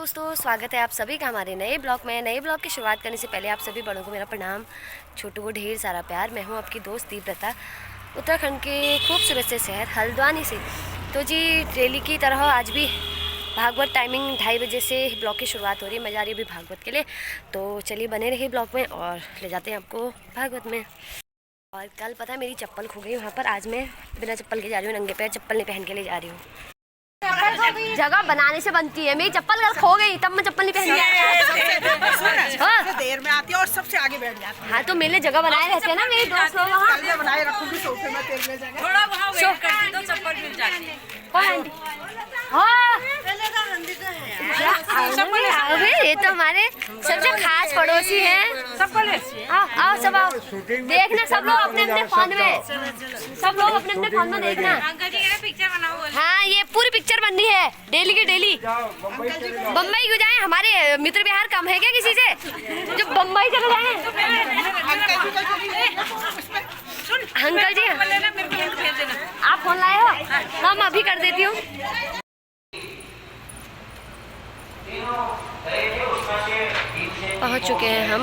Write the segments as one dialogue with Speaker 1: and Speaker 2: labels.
Speaker 1: दोस्तों, स्वागत है आप सभी का हमारे नए ब्लॉग में। नए ब्लॉग की शुरुआत करने से पहले आप सभी बड़ों को मेरा प्रणाम, छोटों को ढेर सारा प्यार। मैं हूं आपकी दोस्त दीपलता, उत्तराखंड के खूबसूरत से शहर हल्द्वानी से। तो जी, डेली की तरह आज भी भागवत टाइमिंग 2:30 बजे से ब्लॉग की शुरुआत हो रही है। मैं जा रही हूँ अभी भागवत के लिए, तो चलिए बने रहिए ब्लॉग में और ले जाते हैं आपको भागवत में। और कल पता है मेरी चप्पल खो गई वहाँ पर, आज मैं बिना चप्पल के जा रही हूँ, नंगे पैर चप्पल नहीं पहन के ले जा रही हूँ। जगह बनाने से बनती है। मेरी चप्पल कल खो गई, तब मैं चप्पल नहीं पहन
Speaker 2: देर में आती है और सबसे आगे बैठ जाती है।
Speaker 1: हाँ, तो मेरे जगह बनाए रहते हैं ना मेरे दोस्त लोग वहाँ।
Speaker 2: बनाए रखूंगी सोफे में तेरे में जगह।
Speaker 3: थोड़ा वहाँ वेट करती तो चप्पल मिल जाती है।
Speaker 1: कौन? हाँ, ये तो हमारे सबसे खास पड़ोसी हैं। आओ सब आओ, देखना सब लोग अपने अपने फोन में, सब लोग अपने अपने फोन में देखना।
Speaker 3: अंकल जी का पिक्चर बनाओ।
Speaker 1: हाँ, ये पूरी पिक्चर बननी है डेली की डेली। बम्बई क्यों जाए? हमारे मित्र बिहार कम है क्या किसी से जो बम्बई चले जाए? अंकल जी आप फोन लाए हो? हम अभी कर देती हूँ। पहुँच चुके हैं हम।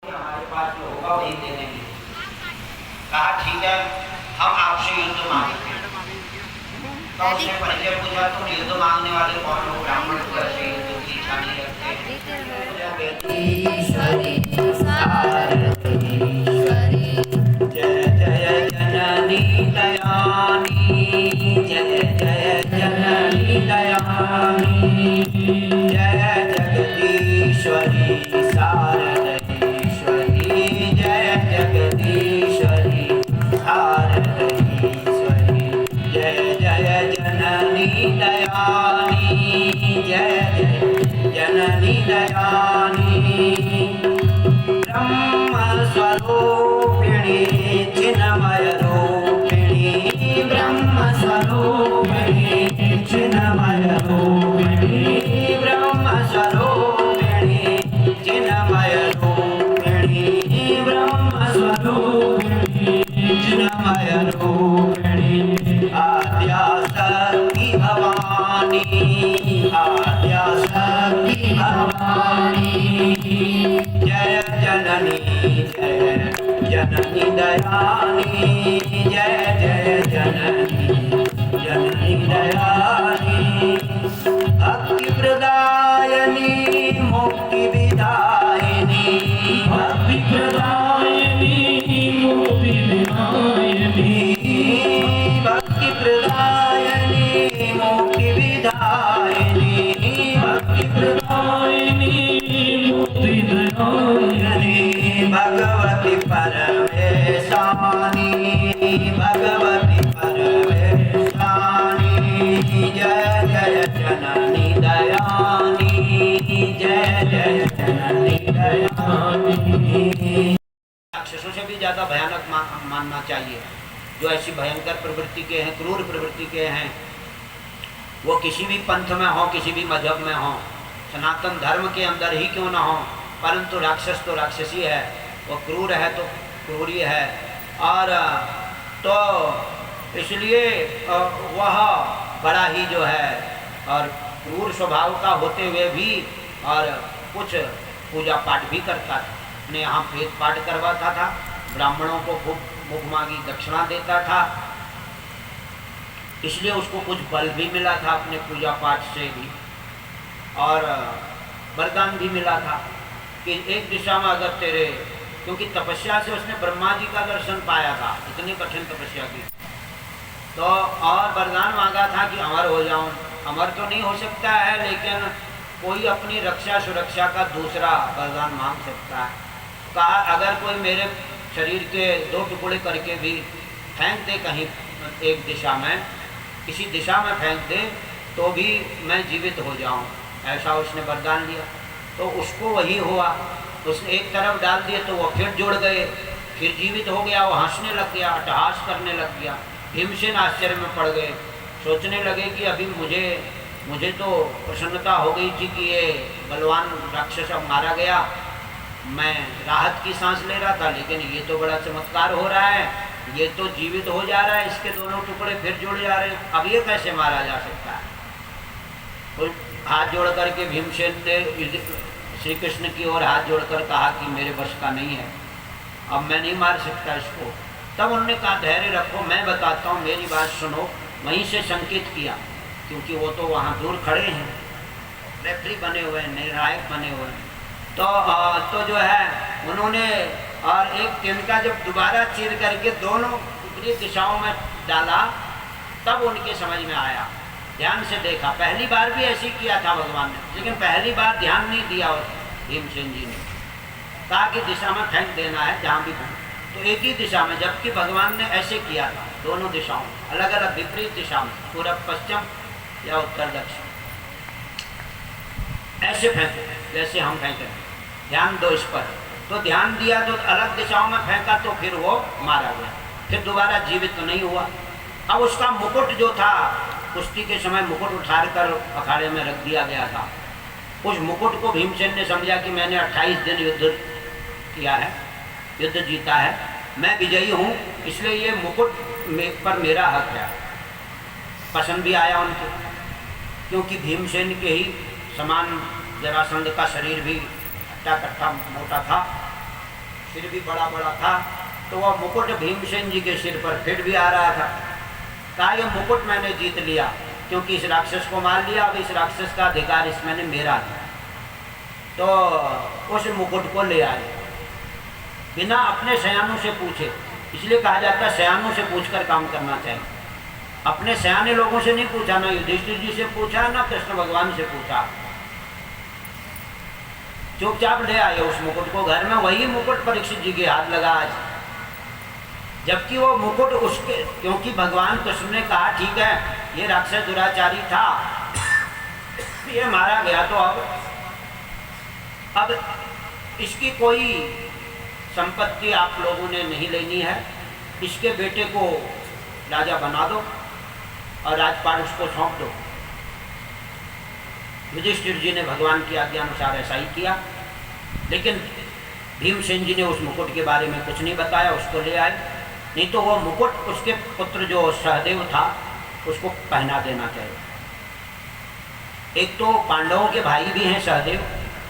Speaker 4: हमारे पास जो होगा वही दे देंगे। कहा ठीक है, हम आपसे युद्ध मांगते हैं। तो उसने परिचय पूछा, तो युद्ध मांगने वाले कौन हो? ब्राह्मण को ऐसे युद्ध की इच्छा नहीं रखते। जय जय जननी दयानी, जय जय जननी दयानी, जय जगदीश्वरी शारदेश्वरी, जय जगदीश्वरी शारदेश्वरी, जय जय जननी दयानी, जय जय जननी दयानी, ब्रह्म स्वरूपिणी चिन्मय रूपिणी, ब्रह्म स्वरूपिणी चिन्मय रूपिणी, ब्रह्म स्वरूपिणी चिन्मय रूपिणी, ब्रह्म स्वरूपिणी चिन्मय रूपिणी, आद्या शक्ति भवानी, आद्या शक्ति भवानी, जय जननी, जय जननी दयानी, जय जय जननी, जननी दयानी, भक्ति प्रदायनी, मुक्ति विदायिनी, भक्ति प्रदायिनी, मुक्ति विदायिनी, भक्ति प्रदायिनी, मुक्ति विदायिनी, भक्ति प्रदायिनी, मुक्ति विदायिनी, भगवती परमेशानी, भगवती परमेशानी, जय जय जननी दयानी, जय जय जननी दयानी। राक्षसों से भी ज्यादा भयानक मानना चाहिए। जो ऐसी भयंकर प्रवृत्ति के हैं, क्रूर प्रवृत्ति के हैं, वो किसी भी पंथ में हो, किसी भी मजहब में हो, सनातन धर्म के अंदर ही क्यों ना हो, परंतु राक्षस तो राक्षसी है, वो क्रूर है तो क्रूर ही है। और तो इसलिए वह बड़ा ही जो है और क्रूर स्वभाव का होते हुए भी और कुछ पूजा पाठ भी करता था। अपने यहाँ वेद पाठ करवाता था, ब्राह्मणों को खूब मुखमागी दक्षिणा देता था, इसलिए उसको कुछ बल भी मिला था अपने पूजा पाठ से भी, और वरदान भी मिला था कि एक दिशा में अगर तेरे, क्योंकि तपस्या से उसने ब्रह्मा जी का दर्शन पाया था, इतनी कठिन तपस्या की, तो और वरदान मांगा था कि अमर हो जाऊं। अमर तो नहीं हो सकता है, लेकिन कोई अपनी रक्षा सुरक्षा का दूसरा वरदान मांग सकता है। कहा अगर कोई मेरे शरीर के 2 टुकड़े करके भी फेंक दे कहीं एक दिशा में, किसी दिशा में फेंक दे तो भी मैं जीवित हो जाऊं, ऐसा उसने वरदान लिया। तो उसको वही हुआ, उसने एक तरफ डाल दिए तो वो फिर जुड़ गए, फिर जीवित हो गया, वो हंसने लग गया, अट्टहास करने लग गया। भीमसेन आश्चर्य में पड़ गए, सोचने लगे कि अभी मुझे तो प्रसन्नता हो गई थी कि ये बलवान राक्षस अब मारा गया, मैं राहत की सांस ले रहा था, लेकिन ये तो बड़ा चमत्कार हो रहा है, ये तो जीवित हो जा रहा है, इसके दोनों टुकड़े फिर जुड़ जा रहे हैं, अब ये कैसे मारा जा सकता है। तो हाथ जोड़ करके भीमसेन ने श्री कृष्ण की ओर हाथ जोड़कर कहा कि मेरे वश का नहीं है, अब मैं नहीं मार सकता इसको। तब उन्होंने कहा धैर्य रखो, मैं बताता हूँ, मेरी बात सुनो। वहीं से संकेत किया, क्योंकि वो तो वहाँ दूर खड़े हैं, रेफरी बने हुए हैं, निर्णायक बने हुए हैं। तो जो है उन्होंने और एक तिनका जब दोबारा चीर करके दोनों विपरीत दिशाओं में डाला, तब उनके समझ में आया, ध्यान से देखा। पहली बार भी ऐसे किया था भगवान ने, लेकिन पहली बार ध्यान नहीं दिया भीमसेन जी ने, कहा कि दिशा में फेंक देना है, जहाँ भी फेंक, तो एक ही दिशा में, जबकि भगवान ने ऐसे किया था, दोनों दिशाओं अलग अलग विपरीत दिशा में, पूरब पश्चिम या उत्तर दक्षिण, ऐसे फेंको जैसे हम फेंकें, ध्यान दो इस पर। तो ध्यान दिया तो अलग दिशाओं में फेंका, तो फिर वो मारा गया, फिर दोबारा जीवित तो नहीं हुआ। अब उसका मुकुट जो था, कुश्ती के समय मुकुट उठाकर अखाड़े में रख दिया गया था, उस मुकुट को भीमसेन ने समझा कि मैंने 28 दिन युद्ध किया है, युद्ध जीता है, मैं विजयी हूँ, इसलिए ये मुकुट पर मेरा हक है। पसंद भी आया उनके, क्योंकि भीमसेन के ही समान जरासंध का शरीर भी हट्टा कट्टा मोटा था, सिर भी बड़ा बड़ा था, तो वह मुकुट भीमसेन जी के सिर पर फिट भी आ रहा था। कहा ये मुकुट मैंने जीत लिया, क्योंकि इस राक्षस को मार लिया, अब इस राक्षस का अधिकार इसमें ने मेरा है। तो उस मुकुट को ले आए बिना अपने सयानों से पूछे, इसलिए कहा जाता है सयानों से पूछकर काम करना चाहिए। अपने सयाने लोगों से नहीं पूछा, ना युधिष्ठिर जी से पूछा, ना कृष्ण भगवान से पूछा, चुपचाप ले आए उस मुकुट को घर में। वही मुकुट परीक्षित जी के हाथ लगा आज, जबकि वो मुकुट उसके, क्योंकि भगवान कृष्ण ने कहा ठीक है ये राक्षस दुराचारी था, ये मारा गया, तो अब इसकी कोई संपत्ति आप लोगों ने नहीं लेनी है, इसके बेटे को राजा बना दो और राजपाट उसको सौंप दो। युधिष्ठिर जी ने भगवान की आज्ञा अनुसार ऐसा ही किया, लेकिन भीमसेन जी ने उस मुकुट के बारे में कुछ नहीं बताया, उसको ले आए। नहीं तो वो मुकुट उसके पुत्र जो सहदेव था उसको पहना देना चाहिए। एक तो पांडवों के भाई भी हैं सहदेव,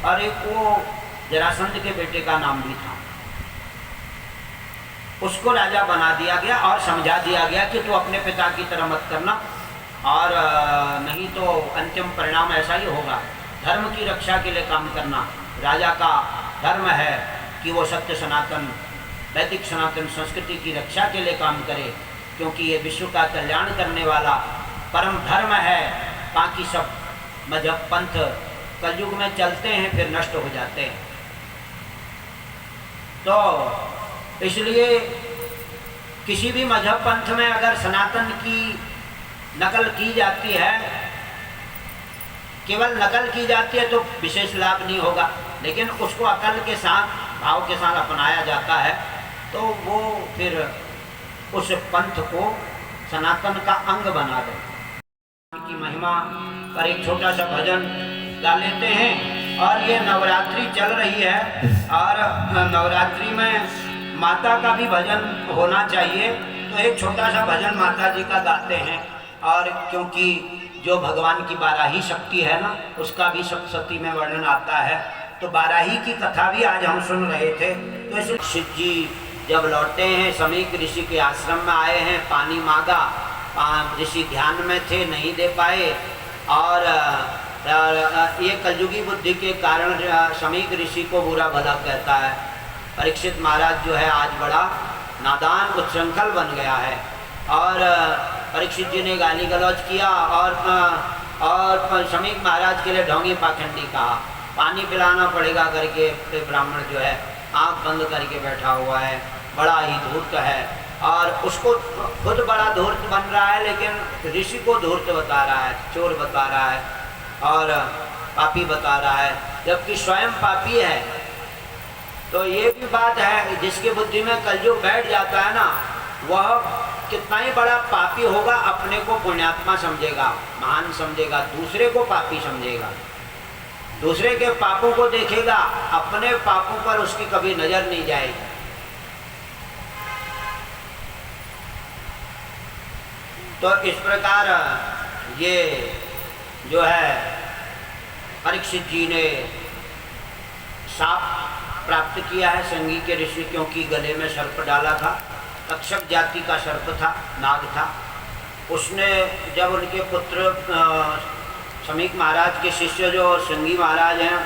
Speaker 4: और एक वो जरासंध के बेटे का नाम भी था, उसको राजा बना दिया गया और समझा दिया गया कि तू अपने पिता की तरह मत करना, और नहीं तो अंतिम परिणाम ऐसा ही होगा। धर्म की रक्षा के लिए काम करना, राजा का धर्म है कि वो सत्य सनातन वैदिक सनातन संस्कृति की रक्षा के लिए काम करे, क्योंकि ये विश्व का कल्याण करने वाला परम धर्म है। बाकी सब मजहब पंथ कलयुग में चलते हैं फिर नष्ट हो जाते हैं। तो इसलिए किसी भी मजहब पंथ में अगर सनातन की नकल की जाती है, केवल नकल की जाती है तो विशेष लाभ नहीं होगा, लेकिन उसको अकल के साथ भाव के साथ अपनाया जाता है तो वो फिर उस पंथ को सनातन का अंग बना दे। की महिमा पर एक छोटा सा भजन गा लेते हैं। और ये नवरात्रि चल रही है और नवरात्रि में माता का भी भजन होना चाहिए, तो एक छोटा सा भजन माता जी का गाते हैं। और क्योंकि जो भगवान की बाराही शक्ति है ना, उसका भी सप्तशती में वर्णन आता है, तो बाराही की कथा भी आज हम सुन रहे थे। तो इसलिए शिव जी जब लौटे हैं, समीक ऋषि के आश्रम में आए हैं, पानी मांगा, ऋषि ध्यान में थे, नहीं दे पाए, और ये कलयुगी बुद्धि के कारण समीक ऋषि को बुरा भला कहता है। परीक्षित महाराज जो है आज बड़ा नादान उच्छृंखल बन गया है, और परीक्षित जी ने गाली गलौज किया और समीक महाराज के लिए ढोंगी पाखंडी कहा, पानी पिलाना पड़ेगा करके ब्राह्मण जो है आँख बंद करके बैठा हुआ है, बड़ा ही धूर्त है, और उसको खुद बड़ा धूर्त बन रहा है, लेकिन ऋषि को धूर्त बता रहा है, चोर बता रहा है और पापी बता रहा है, जबकि स्वयं पापी है। तो ये भी बात है, जिसकी बुद्धि में कलयुग बैठ जाता है ना, वह कितना ही बड़ा पापी होगा, अपने को पुण्यात्मा समझेगा, महान समझेगा, दूसरे को पापी समझेगा, दूसरे के पापों को देखेगा, अपने पापों पर उसकी कभी नजर नहीं जाएगी। तो इस प्रकार ये जो है परीक्षित जी ने शाप प्राप्त किया है संगी के ऋषि, क्योंकि गले में सर्प डाला था। तक्षक जाति का सर्प था, नाग था। उसने जब उनके पुत्र समीक महाराज के शिष्य जो संगी महाराज हैं,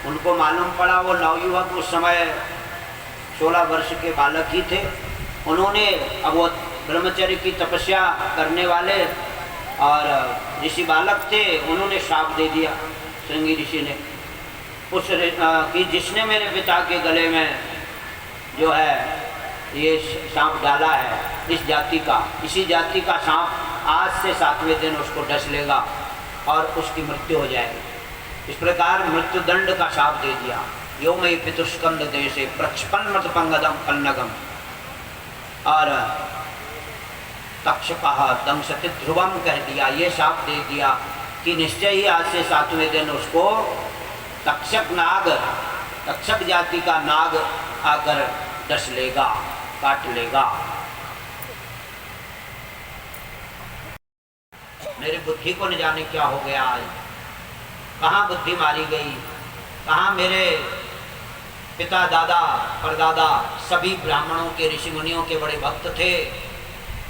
Speaker 4: उनको मालूम पड़ा, वो नवयुवक उस समय 16 वर्ष के बालक ही थे, उन्होंने, अब वो ब्रह्मचर्य की तपस्या करने वाले और ऋषि बालक थे, उन्होंने श्राप दे दिया संगी ऋषि ने उस कि जिसने मेरे पिता के गले में जो है ये सांप डाला है, इस जाति का, इसी जाति का सांप आज से 7वें दिन उसको डस लेगा और उसकी मृत्यु हो जाएगी। इस प्रकार मृत्यु दंड का शाप दे दिया। यो मई पितुष्कंद देशे प्रक्षपन्मत पंगदम पन्नगम, और तक्षकः दंशति ध्रुवम कह दिया, ये शाप दे दिया कि निश्चय ही आज से 7वें दिन उसको तक्षक नाग, तक्षक जाति का नाग आकर डस लेगा, काट लेगा। मेरी बुद्धि को न जाने क्या हो गया आज, कहाँ बुद्धि मारी गई, कहाँ मेरे पिता दादा परदादा सभी ब्राह्मणों के ऋषि मुनियों के बड़े भक्त थे,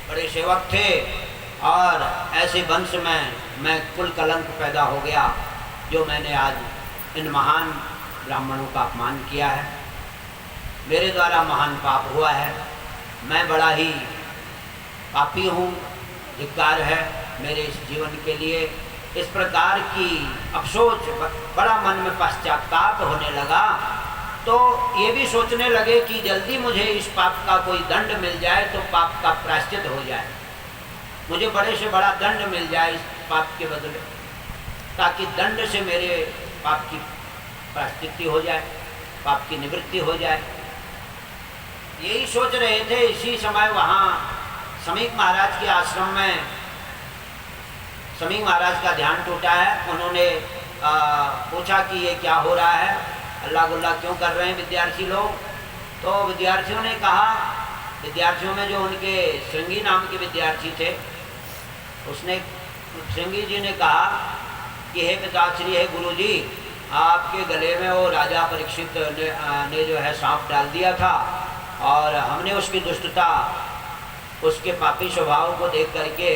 Speaker 4: बड़े सेवक थे, और ऐसे वंश में मैं कुल कलंक पैदा हो गया जो मैंने आज इन महान ब्राह्मणों का अपमान किया है। मेरे द्वारा महान पाप हुआ है, मैं बड़ा ही पापी हूँ, धिक्कार है मेरे इस जीवन के लिए। इस प्रकार की अफसोस, बड़ा मन में पश्चाताप होने लगा, तो ये भी सोचने लगे कि जल्दी मुझे इस पाप का कोई दंड मिल जाए तो पाप का प्रायश्चित हो जाए, मुझे बड़े से बड़ा दंड मिल जाए इस पाप के बदले, ताकि दंड से मेरे पाप की प्रायश्चित्ति हो जाए, पाप की निवृत्ति हो जाए। यही सोच रहे थे। इसी समय वहाँ समीक महाराज के आश्रम में समीक महाराज का ध्यान टूटा है। उन्होंने पूछा कि ये क्या हो रहा है, अल्लाह गुल्ला क्यों कर रहे हैं विद्यार्थी लोग। तो विद्यार्थियों ने कहा, विद्यार्थियों में जो उनके श्रृंगी नाम के विद्यार्थी थे, उसने श्रृंगी जी ने कहा कि हे पिताश्री, हे गुरु जी, आपके गले में वो राजा परीक्षित ने जो है सांप डाल दिया था, और हमने उसकी दुष्टता, उसके पापी स्वभाव को देख करके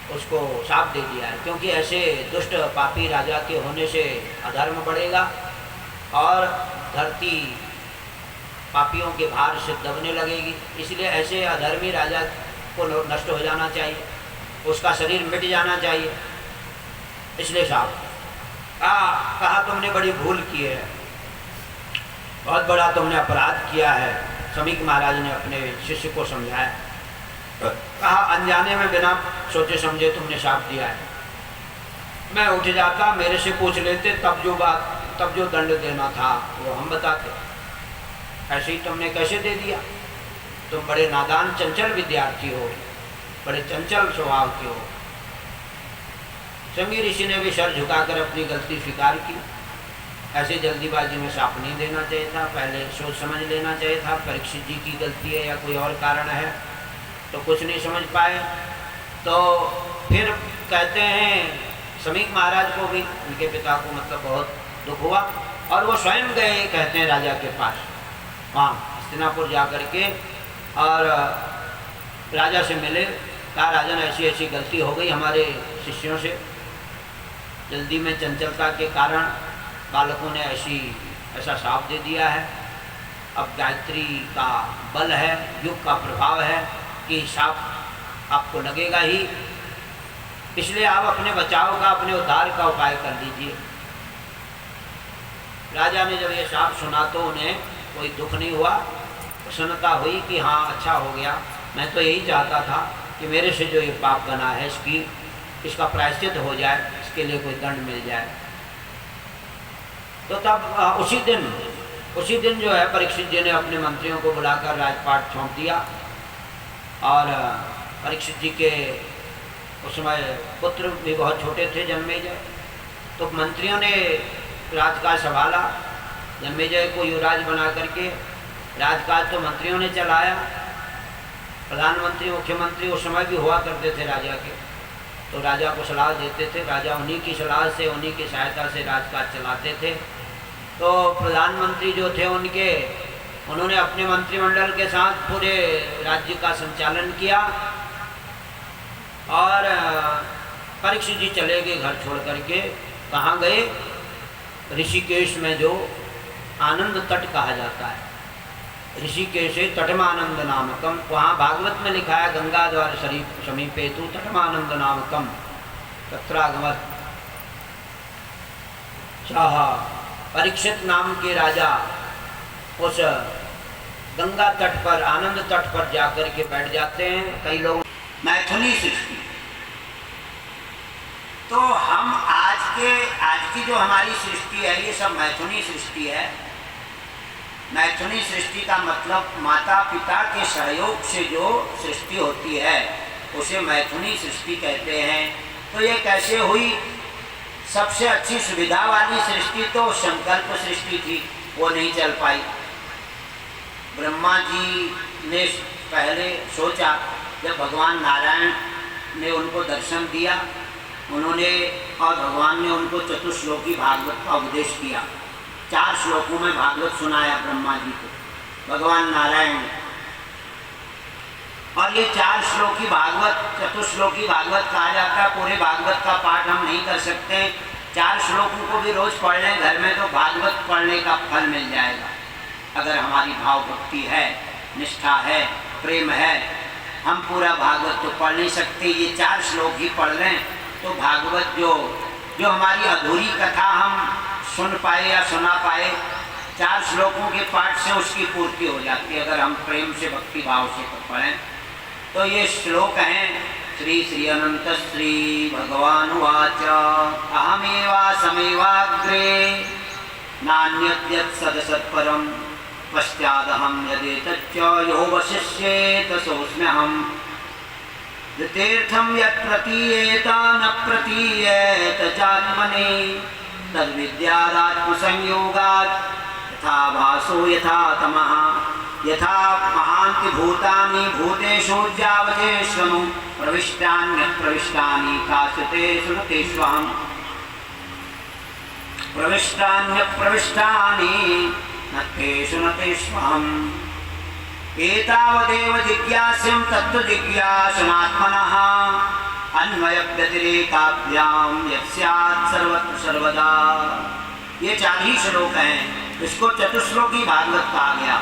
Speaker 4: उसको शाप दे दिया है, क्योंकि ऐसे दुष्ट पापी राजा के होने से अधर्म बढ़ेगा और धरती पापियों के भार से दबने लगेगी। इसलिए ऐसे अधर्मी राजा को नष्ट हो जाना चाहिए, उसका शरीर मिट जाना चाहिए, इसलिए शाप। कहा तुमने बड़ी भूल की है, बहुत बड़ा तुमने अपराध किया है। समीक महाराज ने अपने शिष्य को समझाया, कहा अनजाने में बिना सोचे समझे तुमने शाप दिया है। मैं उठ जाता, मेरे से पूछ लेते, तब जो दंड देना था वो हम बताते, ऐसे ही तुमने कैसे दे दिया। तुम बड़े नादान चंचल विद्यार्थी हो, बड़े चंचल स्वभाव के हो। संगी ऋषि ने भी सर झुकाकर अपनी गलती स्वीकार की। ऐसे जल्दीबाजी में शाप नहीं देना चाहिए था, पहले सोच समझ लेना चाहिए था। परीक्षित जी की गलती है या कोई और कारण है, तो कुछ नहीं समझ पाए। तो फिर कहते हैं समीक महाराज को भी, उनके पिता को मतलब बहुत दुख हुआ, और वो स्वयं गए, कहते हैं राजा के पास, वहाँ हस्तिनापुर जा कर के, और राजा से मिले। कहा राजन, ऐसी ऐसी गलती हो गई हमारे शिष्यों से, जल्दी में चंचलता के कारण बालकों ने ऐसा शाप दे दिया है। अब गायत्री का बल है, युग का प्रभाव है कि शाप आपको लगेगा ही, इसलिए आप अपने बचाव का, अपने उद्धार का उपाय कर लीजिए। राजा ने जब ये शाप सुना तो उन्हें कोई दुख नहीं हुआ, प्रसन्नता हुई कि हाँ अच्छा हो गया, मैं तो यही चाहता था कि मेरे से जो ये पाप बना है इसका प्रायश्चित हो जाए, इसके लिए कोई दंड मिल जाए। तो तब उसी दिन जो है परीक्षित जी ने अपने मंत्रियों को बुलाकर राजपाट सौंप दिया, और परीक्षित जी के उस समय पुत्र भी बहुत छोटे थे, जन्मेजय। तो मंत्रियों ने राजकाज संभाला, जन्मेजय को युवराज बना करके। राजकाज तो मंत्रियों ने चलाया, प्रधानमंत्री मुख्यमंत्री उस समय भी हुआ करते थे राजा के, तो राजा को सलाह देते थे, राजा उन्हीं की सलाह से, उन्हीं की सहायता से राजकाज चलाते थे। तो प्रधानमंत्री जो थे उन्होंने अपने मंत्रिमंडल के साथ पूरे राज्य का संचालन किया और परीक्षित जी चले गए घर छोड़ करके। कहाँ गए? ऋषिकेश में जो आनंद तट कहा जाता है, ऋषिकेश तटमानंद नामकम, वहाँ भागवत में लिखा है गंगाद्वार शरीफ समीपे तु तटमानंद नामकम तत्रागमत। चाह परीक्षित नाम के राजा उस गंगा तट पर, आनंद तट पर जाकर के बैठ जाते हैं। कई लोग मैथुनी सृष्टि, तो हम आज की जो हमारी सृष्टि है ये सब मैथुनी सृष्टि है। मैथुनी सृष्टि का मतलब माता पिता के सहयोग से जो सृष्टि होती है उसे मैथुनी सृष्टि कहते हैं। तो ये कैसे हुई? सबसे अच्छी सुविधा वाली सृष्टि तो संकल्प सृष्टि थी, वो नहीं चल पाई। ब्रह्मा जी ने पहले सोचा, जब भगवान नारायण ने उनको दर्शन दिया उन्होंने, और भगवान ने उनको चतुश्लोकी भागवत का उपदेश किया। 4 श्लोकों में भागवत सुनाया ब्रह्मा जी को भगवान नारायण ने। और ये 4 श्लोकी भागवत, चतुश्लोकी भागवत कहा जाता है। पूरे भागवत का पाठ हम नहीं कर सकते, 4 श्लोकों को भी रोज पढ़ लें घर में तो भागवत पढ़ने का फल मिल जाएगा। अगर हमारी भाव भक्ति है, निष्ठा है, प्रेम है, हम पूरा भागवत तो पढ़ नहीं सकते, ये 4 श्लोक ही पढ़ लें तो भागवत जो हमारी अधूरी कथा हम सुन पाए या सुना पाए, 4 श्लोकों के पाठ से उसकी पूर्ति हो जाती है अगर हम प्रेम से, भक्ति भाव से पढ़ें। तो ये श्लोक हैं। श्री अनंत श्री भगवान वाच अहमेवा समेवाग्रे नान्यद्यत् सदसत्परम पश्चादहं यदेतच्च यो वशिष्येत सोऽस्म्यहम् ऋतेर्थं यत् प्रतीयेत न प्रतीयेत चात्मने तद्विद्यादात्मसंयोगात् यथा भासो यथा तमः यथा महान्ति भूतानि भूतेषु ज्यावतेष्वनु प्रविष्टान्यप्रविष्टानि काश्यतेषु तेष्वहम् प्रविष्टान्यप्रविष्टानि नत्तेषु नतेष्वहम् एतावदेव जिज्ञास्यं तत्त्वजिज्ञासनात्मनः अन्वयव्यतिरेकाभ्यां यस्यात् सर्वत्र सर्वदा। ये 4 ही श्लोक हैं, इसको चतुश्लोकी भागवत कहा गया।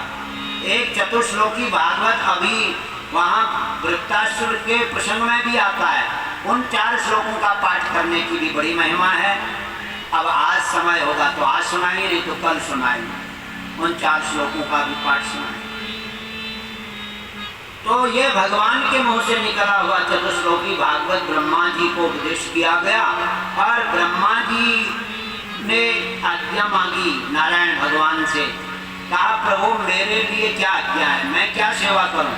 Speaker 4: एक चतुश्लोकी भागवत अभी वहाँ वृत्तासुर के प्रसंग में भी आता है। उन 4 श्लोकों का पाठ करने की भी बड़ी महिमा है। अब आज समय होगा तो आज सुनाएंगे, नहीं तो कल सुनाएंगे। उन 4 श्लोकों का भी पाठ सुनाएंगे। तो ये भगवान के मुंह से निकला हुआ चतुश्लोकी भागवत ब्रह्मा जी को उपदेश किया गया और ब्रह्मा जी ने आज्ञा मांगी नारायण भगवान से। कहा प्रभु मेरे लिए क्या आज्ञा है, मैं क्या सेवा करूं?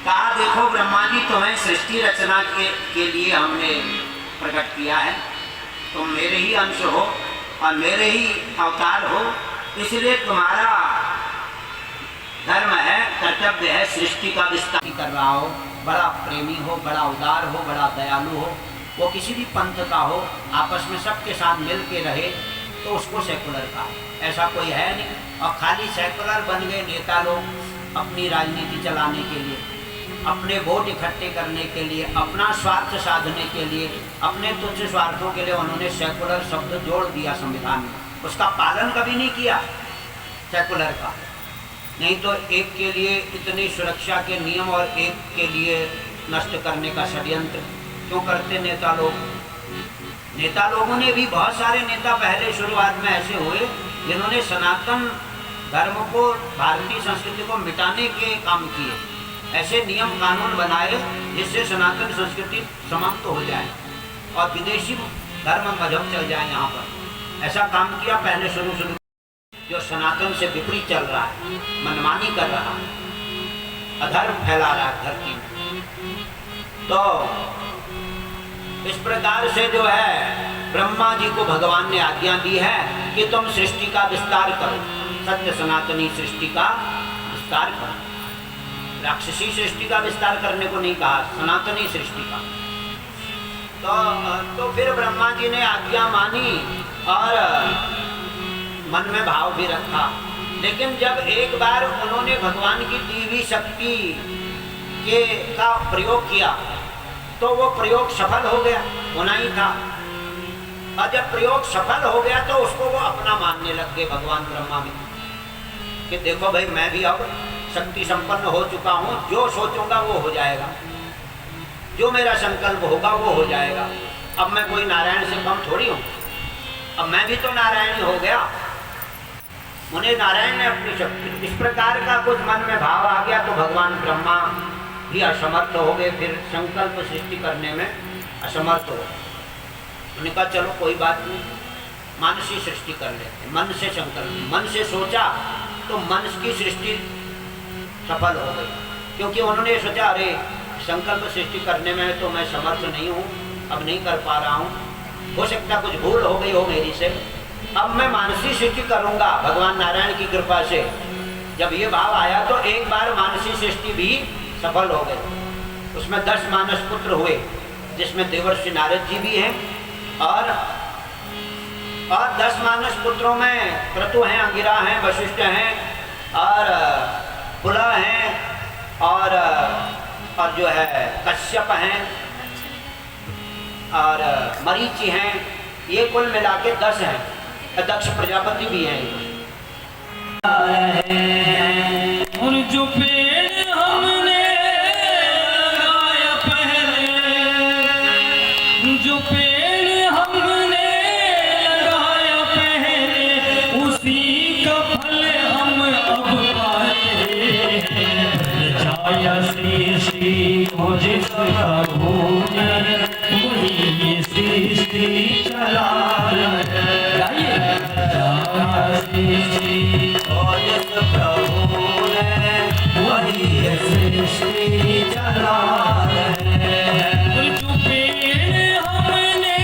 Speaker 4: कहा देखो ब्रह्मा जी तुम्हें सृष्टि रचना के लिए हमने प्रकट किया है, तुम मेरे ही अंश हो और मेरे ही अवतार हो, इसलिए तुम्हारा धर्म है, कर्तव्य है सृष्टि का विस्तार कर रहा हो। बड़ा प्रेमी हो, बड़ा उदार हो, बड़ा दयालु हो, वो किसी भी पंथ का हो, आपस में सबके साथ मिल के रहे तो उसको सेकुलर का। ऐसा कोई है नहीं। और खाली सेकुलर बन गए नेता लोग अपनी राजनीति चलाने के लिए, अपने वोट इकट्ठे करने के लिए, अपना स्वार्थ साधने के लिए, अपने तुच्छ स्वार्थों के लिए उन्होंने सेकुलर शब्द जोड़ दिया संविधान में। उसका पालन कभी नहीं किया सेकुलर का। नहीं तो एक के लिए इतनी सुरक्षा के नियम और एक के लिए नष्ट करने का षड्यंत्र क्यों करते नेता लोग? नेता लोगों ने भी, बहुत सारे नेता पहले शुरुआत में ऐसे हुए जिन्होंने सनातन धर्म को, भारतीय संस्कृति को मिटाने के काम किए। ऐसे नियम कानून बनाए जिससे सनातन संस्कृति समाप्त हो जाए और विदेशी धर्म मजहब चल जाए यहाँ पर। ऐसा काम किया पहले शुरू जो सनातन से विपरीत चल रहा है, मनमानी कर रहा है, अधर्म फैला रहा है धरती में। तो इस प्रकार से जो है ब्रह्मा जी को भगवान ने आज्ञा दी है कि तुम सृष्टि का विस्तार करो, सत्य सनातनी सृष्टि का विस्तार करो। राक्षसी सृष्टि का विस्तार करने को नहीं कहा, सनातनी सृष्टि का। तो फिर ब्रह्मा जी ने आज्ञा मानी और मन में भाव भी रखा। लेकिन जब एक बार उन्होंने भगवान की दी हुई शक्ति का प्रयोग किया तो वो प्रयोग सफल हो गया, होना ही था। और जब प्रयोग सफल हो गया तो उसको वो अपना मानने लग गए भगवान ब्रह्मा भी, कि देखो भाई मैं भी अब शक्ति संपन्न हो चुका हूँ, जो सोचूंगा वो हो जाएगा, जो मेरा संकल्प होगा वो हो जाएगा। अब मैं कोई नारायण से कम थोड़ी हूँ, अब मैं भी तो नारायण हो गया। उन्हें नारायण ने अपनी शक्ति, इस प्रकार का कुछ मन में भाव आ गया तो भगवान ब्रह्मा भी असमर्थ हो गए, फिर संकल्प सृष्टि करने में असमर्थ हो। उन्होंने कहा चलो कोई बात नहीं, मानसी सृष्टि कर लेते। मन से संकल्प, मन से सोचा तो मन की सृष्टि सफल हो गई, क्योंकि उन्होंने सोचा अरे संकल्प सृष्टि करने में तो मैं समर्थ नहीं हूँ, अब नहीं कर पा रहा हूँ, हो सकता कुछ भूल हो गई हो मेरी से, अब मैं मानसी सृष्टि करूँगा भगवान नारायण की कृपा से। जब ये भाव आया तो एक बार मानसी सृष्टि भी सफल हो गई। उसमें 10 मानस पुत्र हुए, जिसमें देवर्षि नारद जी भी हैं, और 10 मानस पुत्रों में क्रतु हैं, अंगिरा हैं, वशिष्ठ हैं, और पुला हैं, और जो है कश्यप हैं, और मरीचि हैं। ये कुल मिला के 10 हैं। दक्ष प्रजापति भी हैं।
Speaker 5: और जो पेड़ हमने लगाया पहले, जो पेड़ हमने लगाया पहले, उसी का फल हम अब पाए। छाया सृष्टि को जिस प्रभु ने, वही सृष्टि चला है। छाया सृष्टि को जिस प्रभु ने, वही सृष्टि चला है। जो पेड़ हमने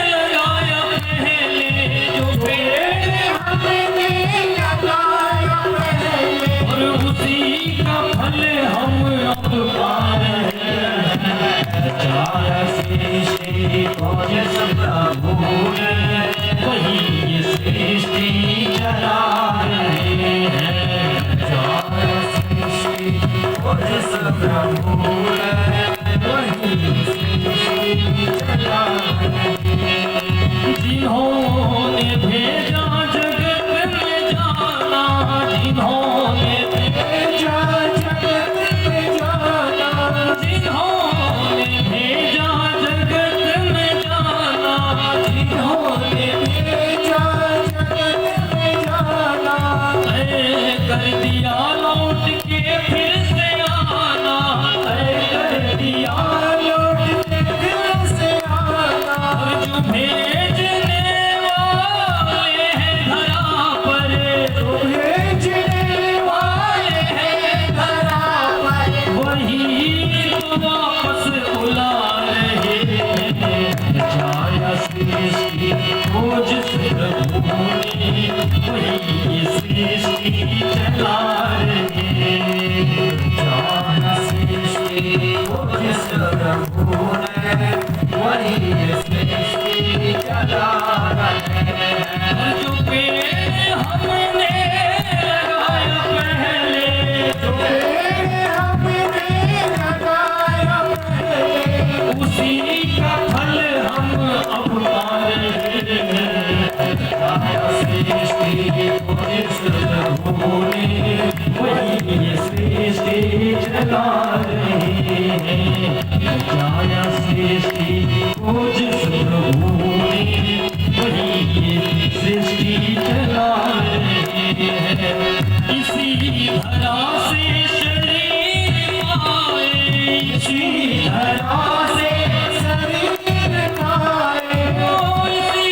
Speaker 5: लगाया पहले, जो पेड़ हमने लगाया पहले, और उसी का फल हम अब पा रहे हैं। छाया सृष्टि को जिस प्रभु ने, वही सृष्टि चला रहे हैं। छाया सृष्टि को जिस प्रभु ने, वही सृष्टि चला रहे हैं। जिन्होंने भेजा जगत में जाना, जिन्होंने भेजा जगत में जाना, जिन्होंने भेजा जगत में जाना, जिन्होंने भेजा जगत में जाना, तय कर दिया लौट के फिर से आना, तय कर दिया लौट के फिर से आना। और जो भेजने वाले हैं धरा पर, जो भेजने वाले हैं धरा पर, वही तो वापस बुला रहे हैं। छाया सृष्टि को जिस प्रभु ने, वही सृष्टि चला रहे हैं। छाया सृष्टि को जिस प्रभु ने, वही सृष्टि चला रहे हैं। जो पेड़ हमने लगाया पहले, जो पेड़ हमने लगाया पहले, उसी का फल हम अब पा रहे हैं। छाया सृष्टि को जिस प्रभु ने, वही सृष्टि चला रहे हैं। छाया सृष्टि को जिस प्रभु ने, वही सृष्टि चला रहे हैं। इसी धरा से शरीर आए, इसी धरा से शरीर आए, इसी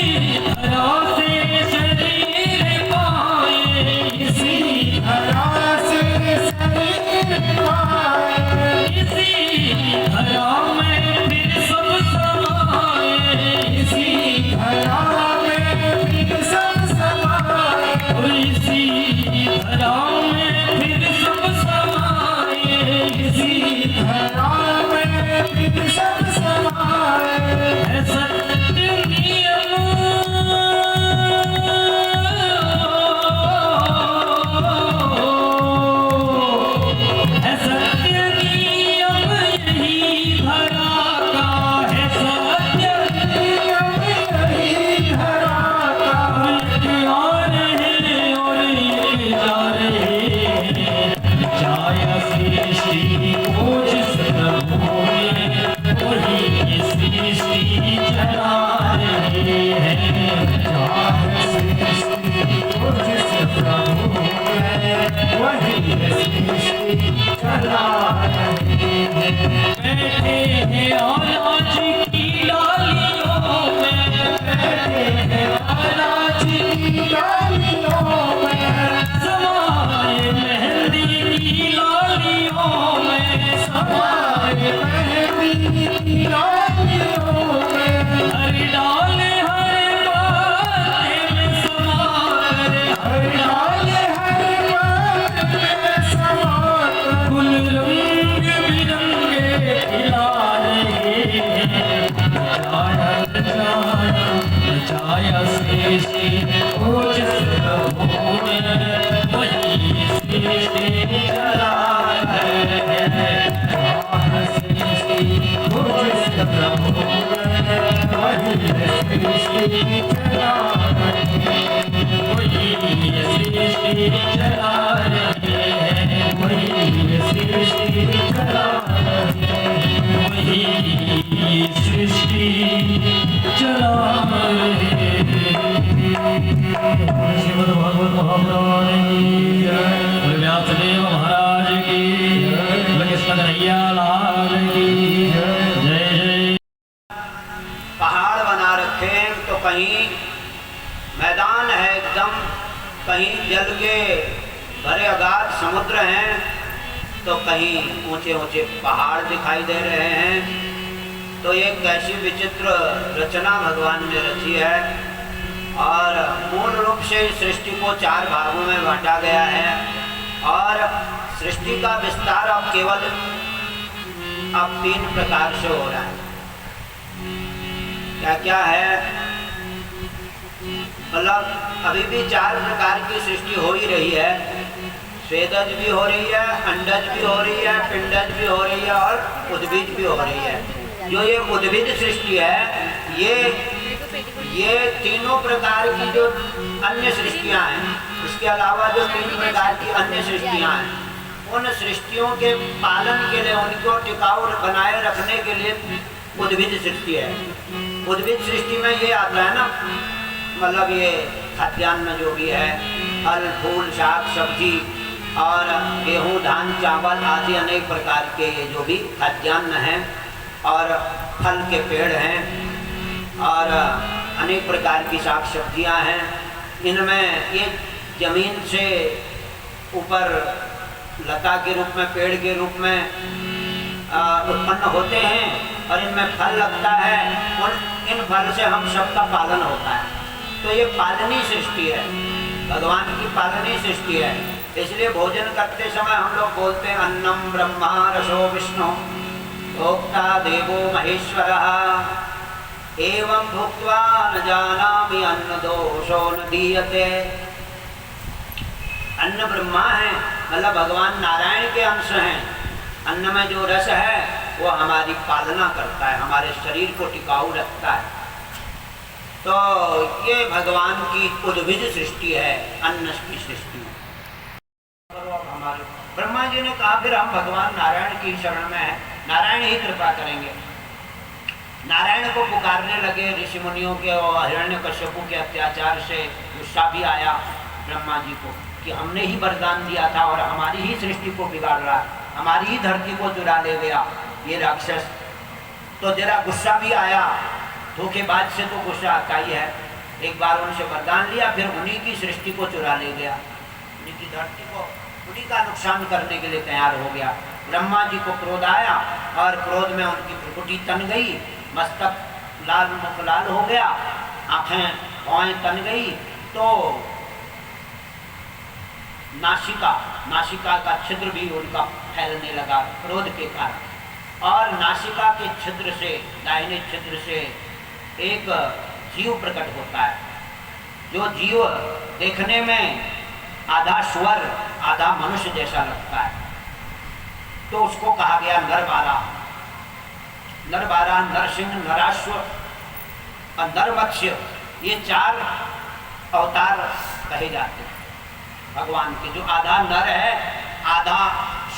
Speaker 5: धरा से शरीर पाए, इसी धरा से शरीर पाए, इसी धरा में फिर सब समाए, इसी धरा में फिर सब समाए, और इसी आला जी की डालियों में बैठे हैं आला जी की डालियों में समाए मेहंदी की लालियों में समाए मेहंदी की लालियों में हर डाल हर बात में समाए हर डाल हर बात में समाए गुल रंग बिरंगे खिला रहे हैं छाया सृष्टि ओजस प्रभु ने वही सृष्टि चला है छाया सृष्टि ओजस प्रभु ने वही सृष्टि चला है वही सृष्टि चला रहे हैं वही सृष्टि चला रहे वही सृष्टि चला रहे श्रीमद् भागवत महापुराण की जय व्यासदेव महाराज की कृष्ण कन्हैया लाल की जय जय।
Speaker 4: पहाड़ बना रखे तो कहीं मैदान है एकदम, कहीं जल के भरे अगाध समुद्र हैं, तो कहीं ऊंचे ऊंचे पहाड़ दिखाई दे रहे हैं। तो ये कैसी विचित्र रचना भगवान ने रची है। और मूल रूप से इस सृष्टि को 4 भागों में बांटा गया है और सृष्टि का विस्तार अब केवल 3 प्रकार से हो रहा है। क्या क्या है? मतलब अभी भी 4 प्रकार की सृष्टि हो ही रही है। स्वेदज भी हो रही है, अंडज भी हो रही है, पिंडज भी हो रही है और उद्भिज भी हो रही है। जो ये उद्भिज सृष्टि है, ये तीनों प्रकार की जो अन्य सृष्टियां हैं, इसके अलावा जो 3 प्रकार की अन्य सृष्टियां हैं, उन सृष्टियों के पालन के लिए, उनको टिकाऊ बनाए रखने के लिए उद्भिज सृष्टि है। उद्भिज सृष्टि में ये आता है ना, मतलब ये खाद्यान्न जो भी है, फल फूल शाक सब्जी और गेहूँ धान चावल आदि अनेक प्रकार के ये जो भी खाद्यान्न हैं और फल के पेड़ हैं और अनेक प्रकार की साग सब्जियां हैं। इनमें ये जमीन से ऊपर लता के रूप में, पेड़ के रूप में उत्पन्न होते हैं और इनमें फल लगता है और इन फल से हम सबका पालन होता है। तो ये पालनी सृष्टि है, भगवान की पालनी सृष्टि है। इसलिए भोजन करते समय हम लोग बोलते हैं अन्नम ब्रह्मा रसो विष्णु भोक्ता देवो महेश्वरः एवं भुक्त्वा न जानामि अन्न दोषो न दीयते। अन्न ब्रह्मा है, मतलब भगवान नारायण के अंश हैं। अन्न में जो रस है वो हमारी पालना करता है, हमारे शरीर को टिकाऊ रखता है। तो ये भगवान की उद्भिज सृष्टि है, अन्न की सृष्टि। हमारे ब्रह्मा जी ने कहा फिर हम भगवान नारायण की शरण में हैं, नारायण ही कृपा करेंगे। नारायण को पुकारने लगे ऋषि मुनियों के और हिरण्यकश्यपु के अत्याचार से गुस्सा भी आया ब्रह्मा जी को कि हमने ही वरदान दिया था और हमारी ही सृष्टि को बिगाड़ रहा है, हमारी ही धरती को चुरा ले गया ये राक्षस। तो जरा गुस्सा भी आया, धोखेबाज से तो गुस्सा आता ही है। एक बार उनसे वरदान लिया, फिर उन्हीं की सृष्टि को चुरा ले गया, उन्हीं की धरती को, उन्हीं का नुकसान करने के लिए तैयार हो गया। ब्रह्मा जी को क्रोध आया और क्रोध में उनकी भ्रुकुटी तन गई, मस्तक लाल, मुख लाल हो गया, आंखें भौएं तन गई। तो नासिका का छिद्र भी उनका फैलने लगा क्रोध के कारण। और नासिका के छिद्र से, दाहिने छिद्र से एक जीव प्रकट होता है, जो जीव देखने में आधा स्वर आधा मनुष्य जैसा लगता है। तो उसको कहा गया नरबारा। नरबारा, नरसिंह, नराश्व और नरमत्स्य, ये 4 अवतार कहे जाते हैं भगवान के। जो आधा नर है, आधा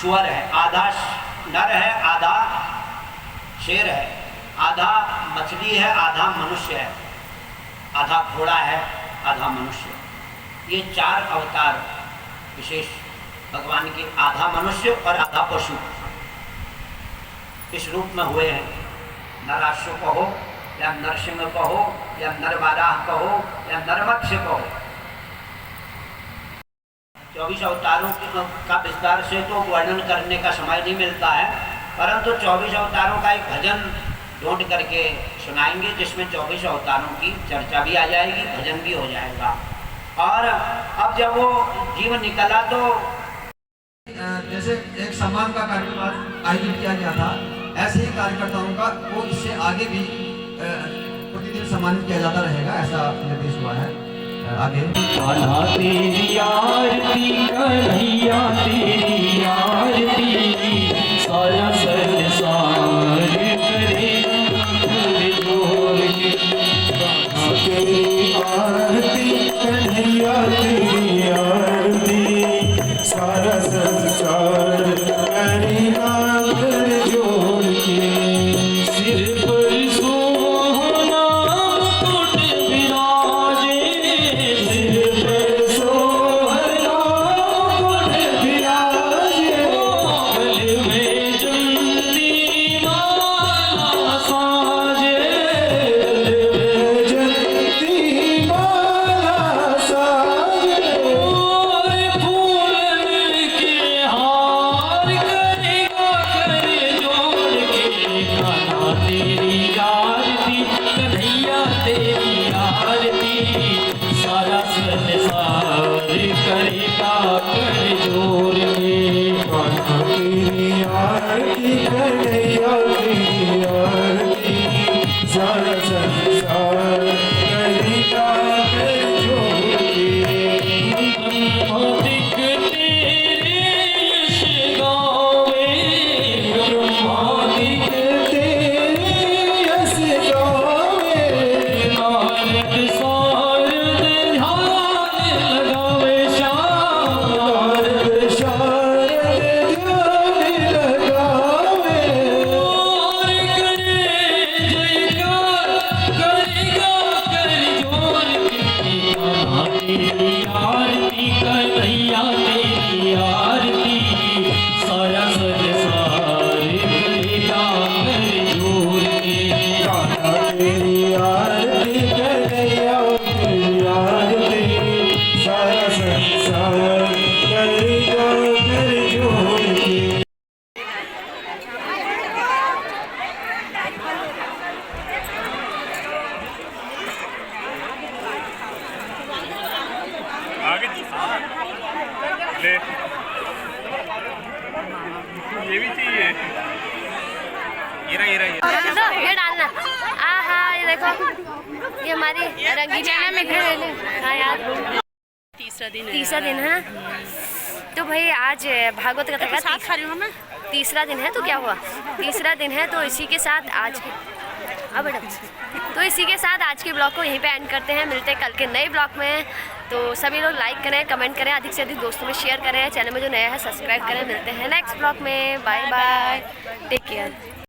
Speaker 4: स्वर है, आधा नर है, आधा शेर है, आधा मछली है, आधा मनुष्य है, आधा घोड़ा है, आधा मनुष्य। ये 4 अवतार विशेष भगवान के, आधा मनुष्य और आधा पशु इस रूप में हुए हैं। नराशु कहो या नरसिंह कहो या नरवाराह कहो या नरमत्स्य कहो। 24 अवतारों का विस्तार से तो वर्णन करने का समय नहीं मिलता है, परंतु 24 अवतारों का एक भजन ढूंढ करके सुनाएंगे जिसमें 24 अवतारों की चर्चा भी आ जाएगी, भजन भी हो जाएगा। और अब जब वो जीव निकला तो
Speaker 6: जैसे एक सम्मान का कार्यक्रम आयोजित किया गया था, ऐसे ही कार्यकर्ताओं का वो इससे आगे भी प्रतिदिन सम्मानित किया जाता रहेगा, ऐसा निर्देश हुआ है। आगे
Speaker 5: कान्हा तेरी आरती कन्हैया तेरी आरती सारा संसार करेगा कर जोर के। कान्हा तेरी आरती कन्हैया तेरी आरती सारा संसार करेगा कर जोर के। सिर पर सोहना मुकुट विराजे, सिर पर सोहना मुकुट विराजे, गले में चंदी माला साजे, गले में चंदी माला साजे। और फूलन के हार करेगा कर जोड़ के। कान्हा तेरी आरती कन्हैया तेरी आरती सारा संसार करेगा कर जोड़ के। कान्हा तेरी आरती कन्हैया तेरी आरती सारा संसार करेगा कर जोड़ के। ब्रह्मादिक तेरे यश गावे, ब्रह्मादिक तेरे यश गावे, नारद सारद ध्यान लगावे श्याम, नारद सारद ध्यान लगावे। और करे जयकार करेगा कर जोर के। कान्हा तेरी आरती कन्हैया तेरी आरती सारा संसार करेगा कर जोर के। कान्हा तेरी आरती कन्हैया तेरी आरती सारा संसार करेगा कर जोर के।
Speaker 7: आगे ले ये भी चाहिए।
Speaker 1: तो ये डालना। आहा ये देखो, ये हमारी रंगीला में हाँ यार
Speaker 3: तीसरा दिन
Speaker 1: है ना। तो भाई आज भागवत कथा का तीसरा दिन है, तो क्या हुआ, तीसरा दिन है। तो इसी के साथ आज के अब तो इसी के साथ आज के ब्लॉग को यहीं पे एंड करते हैं। मिलते हैं कल के नए ब्लॉग में। तो सभी लोग लाइक करें, कमेंट करें, अधिक से अधिक दोस्तों में शेयर करें, चैनल में जो नया है सब्सक्राइब करें। मिलते हैं नेक्स्ट ब्लॉग में। Bye bye, take care.